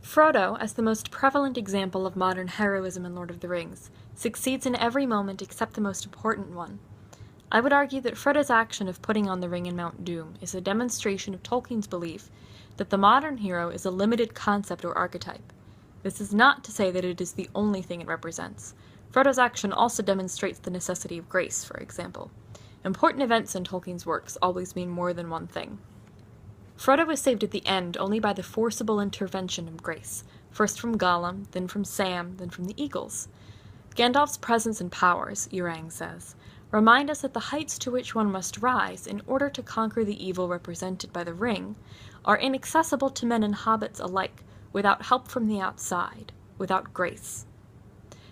Frodo, as the most prevalent example of modern heroism in Lord of the Rings, succeeds in every moment except the most important one. I would argue that Frodo's action of putting on the ring in Mount Doom is a demonstration of Tolkien's belief that the modern hero is a limited concept or archetype. This is not to say that it is the only thing it represents. Frodo's action also demonstrates the necessity of grace, for example. Important events in Tolkien's works always mean more than one thing. Frodo was saved at the end only by the forcible intervention of grace, first from Gollum, then from Sam, then from the Eagles. Gandalf's presence and powers, Urang says, remind us that the heights to which one must rise in order to conquer the evil represented by the ring are inaccessible to men and hobbits alike, without help from the outside, without grace.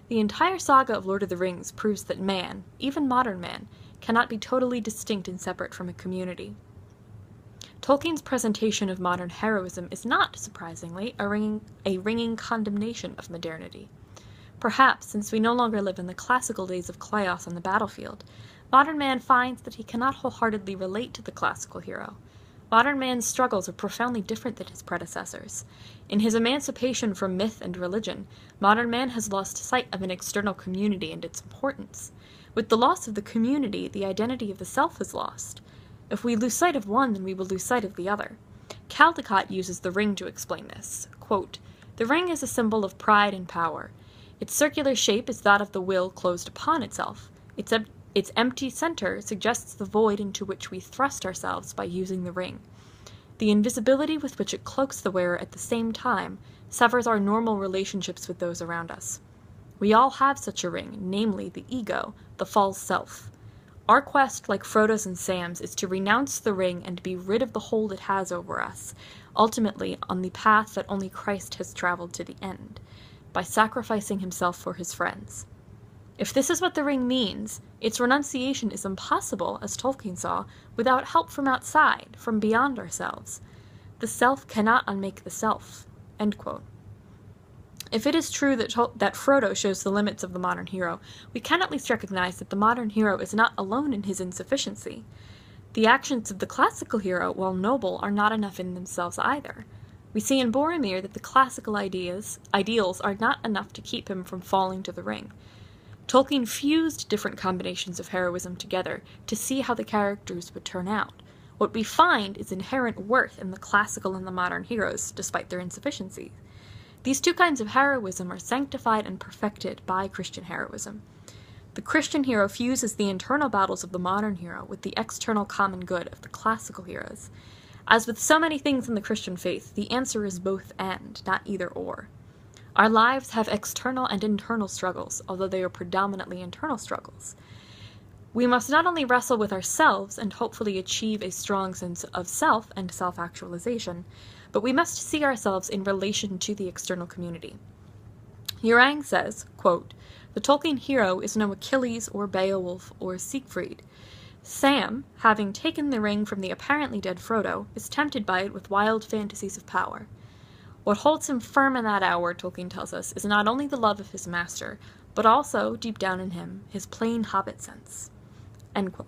The entire saga of Lord of the Rings proves that man, even modern man, cannot be totally distinct and separate from a community. Tolkien's presentation of modern heroism is not, surprisingly, a ringing condemnation of modernity. Perhaps, since we no longer live in the classical days of chaos on the battlefield, modern man finds that he cannot wholeheartedly relate to the classical hero. Modern man's struggles are profoundly different than his predecessors. In his emancipation from myth and religion, modern man has lost sight of an external community and its importance. With the loss of the community, the identity of the self is lost. If we lose sight of one, then we will lose sight of the other. Caldecott uses the ring to explain this. Quote, "The ring is a symbol of pride and power. Its circular shape is that of the will closed upon itself. Its empty center suggests the void into which we thrust ourselves by using the ring. The invisibility with which it cloaks the wearer at the same time severs our normal relationships with those around us. We all have such a ring, namely the ego, the false self. Our quest, like Frodo's and Sam's, is to renounce the ring and be rid of the hold it has over us, ultimately on the path that only Christ has traveled to the end, by sacrificing himself for his friends. If this is what the ring means, its renunciation is impossible, as Tolkien saw, without help from outside, from beyond ourselves. The self cannot unmake the self." End quote. If it is true that Frodo shows the limits of the modern hero, we can at least recognize that the modern hero is not alone in his insufficiency. The actions of the classical hero, while noble, are not enough in themselves either. We see in Boromir that the classical ideals are not enough to keep him from falling to the ring. Tolkien fused different combinations of heroism together to see how the characters would turn out. What we find is inherent worth in the classical and the modern heroes, despite their insufficiencies. These two kinds of heroism are sanctified and perfected by Christian heroism. The Christian hero fuses the internal battles of the modern hero with the external common good of the classical heroes. As with so many things in the Christian faith, the answer is both and, not either or. Our lives have external and internal struggles, although they are predominantly internal struggles. We must not only wrestle with ourselves and hopefully achieve a strong sense of self and self-actualization, but we must see ourselves in relation to the external community. Urang says, quote, "The Tolkien hero is no Achilles or Beowulf or Siegfried. Sam, having taken the ring from the apparently dead Frodo, is tempted by it with wild fantasies of power. What holds him firm in that hour, Tolkien tells us, is not only the love of his master, but also, deep down in him, his plain hobbit sense." End quote.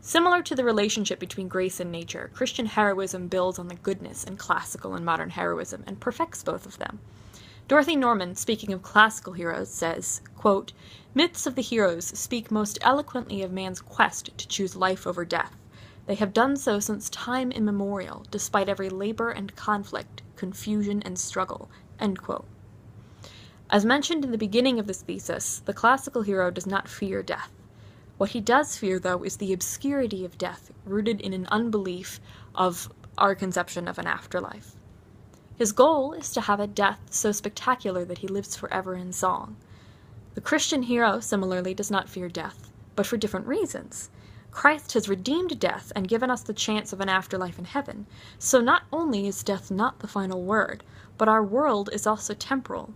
Similar to the relationship between grace and nature, Christian heroism builds on the goodness in classical and modern heroism and perfects both of them. Dorothy Norman, speaking of classical heroes, says, quote, "Myths of the heroes speak most eloquently of man's quest to choose life over death. They have done so since time immemorial, despite every labor and conflict, confusion and struggle." End quote. As mentioned in the beginning of this thesis, the classical hero does not fear death. What he does fear, though, is the obscurity of death, rooted in an unbelief of our conception of an afterlife. His goal is to have a death so spectacular that he lives forever in song. The Christian hero, similarly, does not fear death, but for different reasons. Christ has redeemed death and given us the chance of an afterlife in heaven, so not only is death not the final word, but our world is also temporal.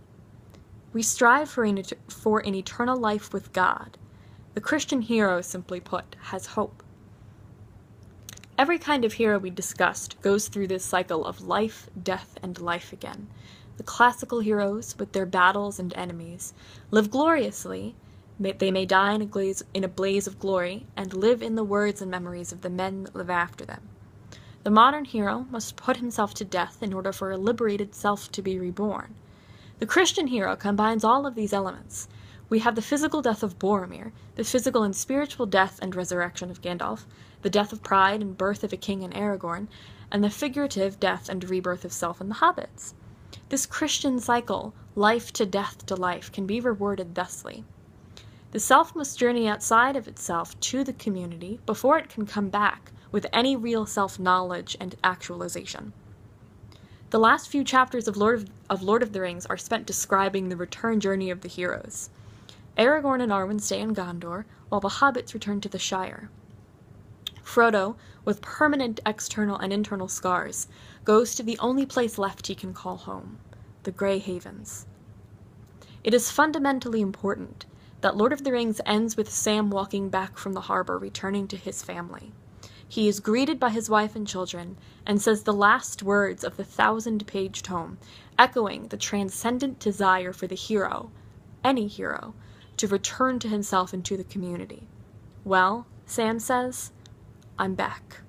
We strive for an eternal life with God. The Christian hero, simply put, has hope. Every kind of hero we discussed goes through this cycle of life, death, and life again. The classical heroes, with their battles and enemies, live gloriously. They may die in a blaze of glory, and live in the words and memories of the men that live after them. The modern hero must put himself to death in order for a liberated self to be reborn. The Christian hero combines all of these elements. We have the physical death of Boromir, the physical and spiritual death and resurrection of Gandalf, the death of pride and birth of a king in Aragorn, and the figurative death and rebirth of self in the hobbits. This Christian cycle, life to death to life, can be reworded thusly. The self must journey outside of itself to the community before it can come back with any real self-knowledge and actualization. The last few chapters of Lord of the Rings are spent describing the return journey of the heroes. Aragorn and Arwen stay in Gondor, while the hobbits return to the Shire. Frodo, with permanent external and internal scars, goes to the only place left he can call home, the Grey Havens. It is fundamentally important that Lord of the Rings ends with Sam walking back from the harbor, returning to his family. He is greeted by his wife and children, and says the last words of the 1,000-page tome, echoing the transcendent desire for the hero, any hero, to return to himself and to the community. Well, Sam says, I'm back.